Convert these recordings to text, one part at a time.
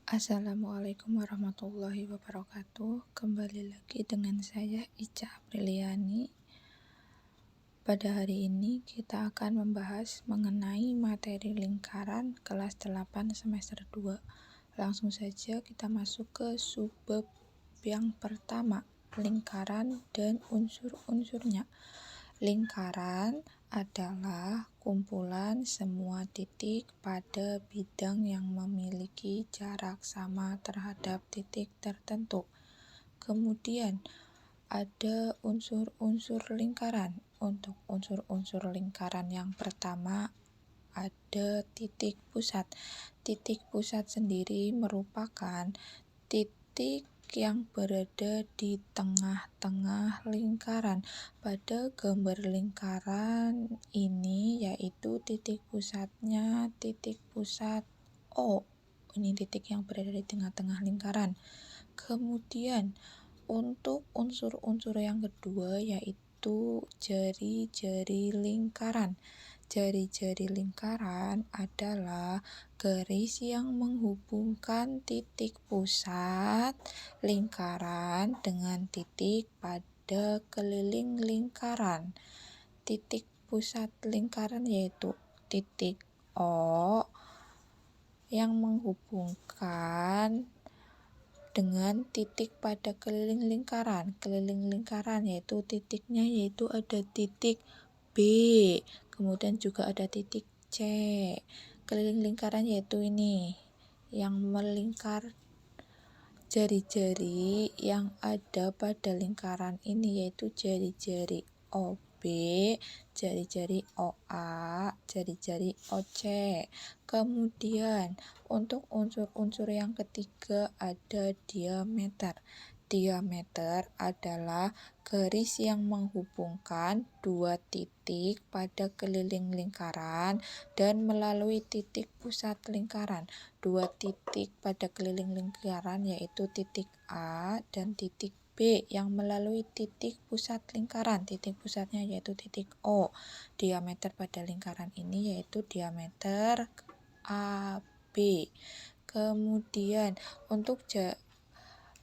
Assalamualaikum warahmatullahi wabarakatuh. Kembali lagi dengan saya Ica Apriliani. Pada hari ini kita akan membahas mengenai materi lingkaran kelas 8 semester 2. Langsung saja kita masuk ke subbab yang pertama, lingkaran dan unsur-unsurnya. Lingkaran adalah kumpulan semua titik pada bidang yang memiliki jarak sama terhadap titik tertentu. Kemudian ada unsur-unsur lingkaran. Untuk unsur-unsur lingkaran yang pertama ada titik pusat. Titik pusat sendiri merupakan titik yang berada di tengah-tengah lingkaran. Pada gambar lingkaran ini yaitu titik pusatnya titik pusat O. Ini titik yang berada di tengah-tengah lingkaran. Kemudian untuk unsur-unsur yang kedua yaitu jari-jari lingkaran. Jari-jari lingkaran adalah garis yang menghubungkan titik pusat lingkaran dengan titik pada keliling lingkaran. Titik pusat lingkaran yaitu titik O yang menghubungkan dengan titik pada keliling lingkaran. Keliling lingkaran yaitu titiknya yaitu ada titik B, kemudian juga ada titik C. Keliling lingkaran yaitu ini yang melingkar jari-jari yang ada pada lingkaran ini yaitu jari-jari OB, jari-jari OA, jari-jari OC. Kemudian untuk unsur-unsur yang ketiga ada diameter. Diameter adalah garis yang menghubungkan dua titik pada keliling lingkaran dan melalui titik pusat lingkaran. Dua titik pada keliling lingkaran yaitu titik A dan titik B yang melalui titik pusat lingkaran. Titik pusatnya yaitu titik O. Diameter pada lingkaran ini yaitu diameter AB. Kemudian untuk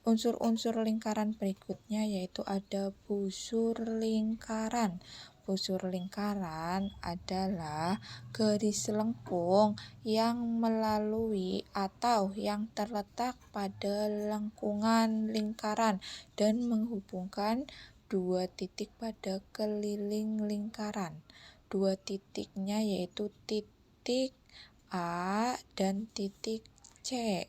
unsur-unsur lingkaran berikutnya yaitu ada busur lingkaran. Busur lingkaran adalah garis lengkung yang melalui atau yang terletak pada lengkungan lingkaran dan menghubungkan dua titik pada keliling lingkaran. Dua titiknya yaitu titik A dan titik C.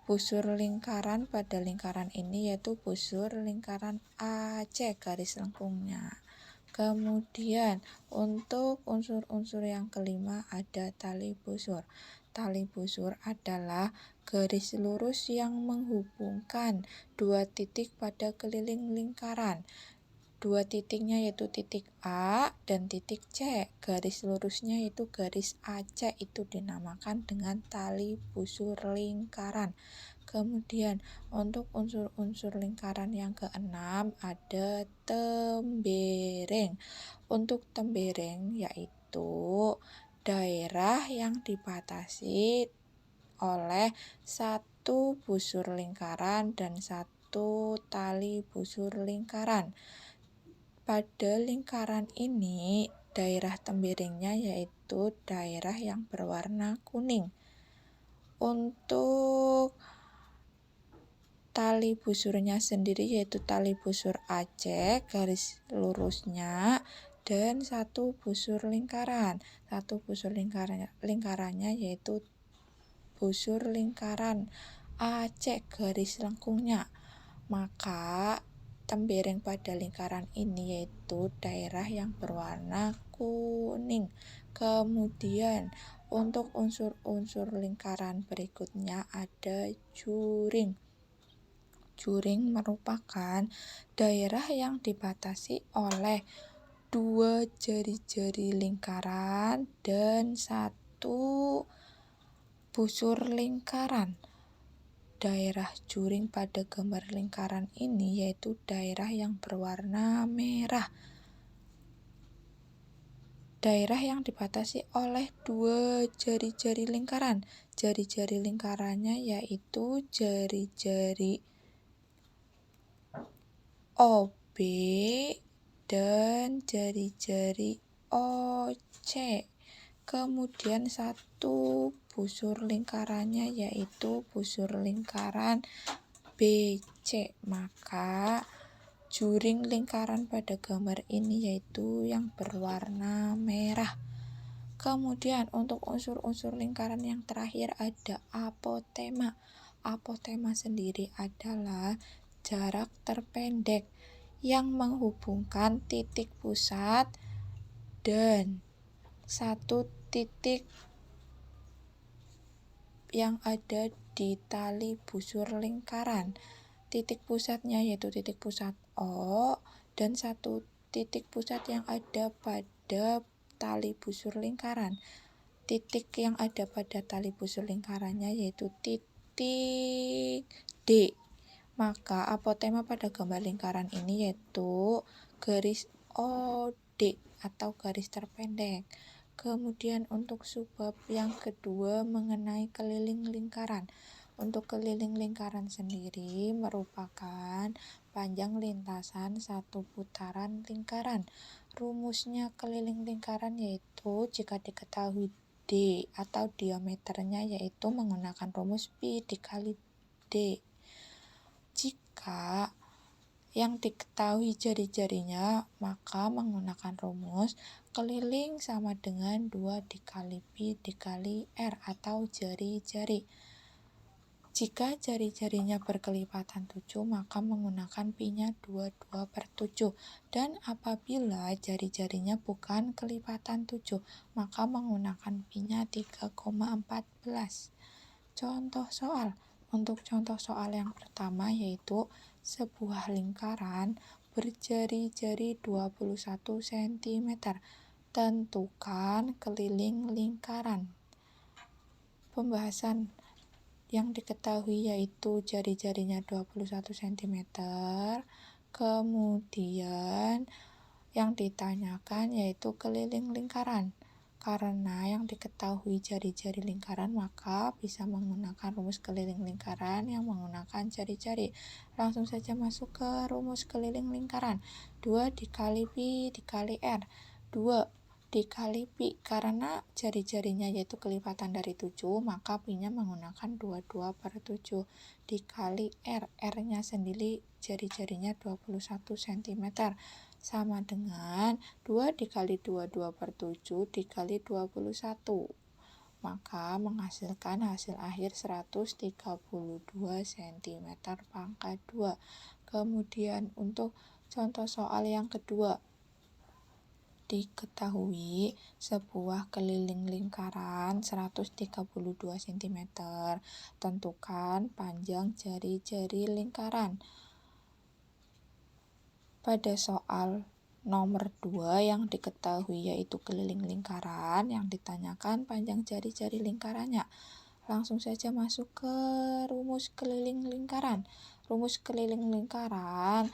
Busur lingkaran pada lingkaran ini yaitu busur lingkaran AC garis lengkungnya. Kemudian untuk unsur-unsur yang kelima ada tali busur. Tali busur adalah garis lurus yang menghubungkan dua titik pada keliling lingkaran. Dua titiknya yaitu titik A dan titik C. Garis lurusnya yaitu garis AC, itu dinamakan dengan tali busur lingkaran. Kemudian untuk unsur-unsur lingkaran yang keenam ada tembereng. Untuk tembereng yaitu daerah yang dibatasi oleh satu busur lingkaran dan satu tali busur lingkaran. Pada lingkaran ini daerah temberengnya yaitu daerah yang berwarna kuning. Untuk tali busurnya sendiri yaitu tali busur AC garis lurusnya dan satu busur lingkaran. Satu busur lingkarannya yaitu busur lingkaran AC garis lengkungnya. Maka tembereng pada lingkaran ini yaitu daerah yang berwarna kuning. Kemudian untuk unsur-unsur lingkaran berikutnya ada juring. Juring merupakan daerah yang dibatasi oleh dua jari-jari lingkaran dan satu busur lingkaran. Daerah juring pada gambar lingkaran ini yaitu daerah yang berwarna merah. daerah yang dibatasi oleh dua jari-jari lingkaran. Jari-jari lingkarannya yaitu jari-jari OB dan jari-jari OC. Kemudian satu busur lingkarannya yaitu busur lingkaran BC. Maka juring lingkaran pada gambar ini yaitu yang berwarna merah. Kemudian untuk unsur-unsur lingkaran yang terakhir ada apotema. Apotema sendiri adalah jarak terpendek yang menghubungkan titik pusat dan satu titik yang ada di tali busur lingkaran. Titik pusatnya yaitu titik pusat O dan satu titik pusat yang ada pada tali busur lingkaran. Titik yang ada pada tali busur lingkarannya yaitu titik D. Maka apotema pada gambar lingkaran ini yaitu garis OD atau garis terpendek. Kemudian untuk subbab yang kedua mengenai keliling lingkaran. Untuk keliling lingkaran sendiri merupakan panjang lintasan satu putaran lingkaran. Rumusnya keliling lingkaran yaitu jika diketahui D atau diameternya yaitu menggunakan rumus pi dikali D. Jika yang diketahui jari-jarinya maka menggunakan rumus keliling sama dengan 2 dikali pi dikali R atau jari-jari. Jika jari-jarinya berkelipatan 7 maka menggunakan pi-nya 22/7 dan apabila jari-jarinya bukan kelipatan 7 maka menggunakan pi-nya 3,14. Contoh soal. Untuk contoh soal yang pertama yaitu sebuah lingkaran berjari-jari 21 cm. Tentukan keliling lingkaran. Pembahasan yang diketahui yaitu jari-jarinya 21 cm. Kemudian yang ditanyakan yaitu keliling lingkaran. Karena yang diketahui jari-jari lingkaran maka bisa menggunakan rumus keliling lingkaran yang menggunakan jari-jari. Langsung saja masuk ke rumus keliling lingkaran. 2 dikali pi dikali R. 2 dikali pi karena jari-jarinya yaitu kelipatan dari 7 maka pi-nya menggunakan 22/7 dikali R. R-nya sendiri jari-jarinya 21 cm sama dengan 2 dikali 22/7 dikali 21 maka menghasilkan hasil akhir 132 cm pangkat 2. Kemudian untuk contoh soal yang kedua, diketahui sebuah keliling lingkaran 132 cm. Tentukan panjang jari-jari lingkaran. Pada soal nomor 2 yang diketahui yaitu keliling lingkaran, yang ditanyakan panjang jari-jari lingkarannya. Langsung saja masuk ke rumus keliling lingkaran. Rumus keliling lingkaran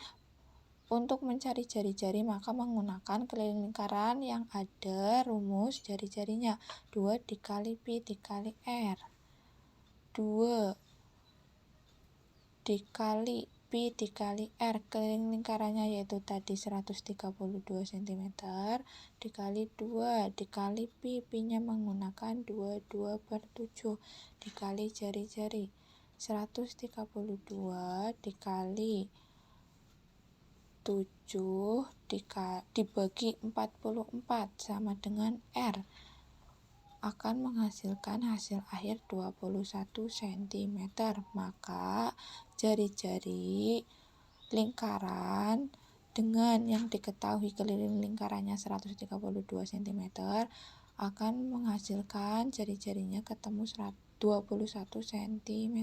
untuk mencari jari-jari maka menggunakan keliling lingkaran yang ada rumus jari-jarinya 2 dikali pi dikali R. 2 dikali pi dikali R, keliling lingkarannya yaitu tadi 132 cm dikali 2 dikali pi, pi-nya menggunakan 22/7 dikali jari-jari 132 dikali 7 dibagi 44 sama dengan R akan menghasilkan hasil akhir 21 cm. Maka jari-jari lingkaran dengan yang diketahui keliling lingkarannya 132 cm akan menghasilkan jari-jarinya ketemu 21 cm.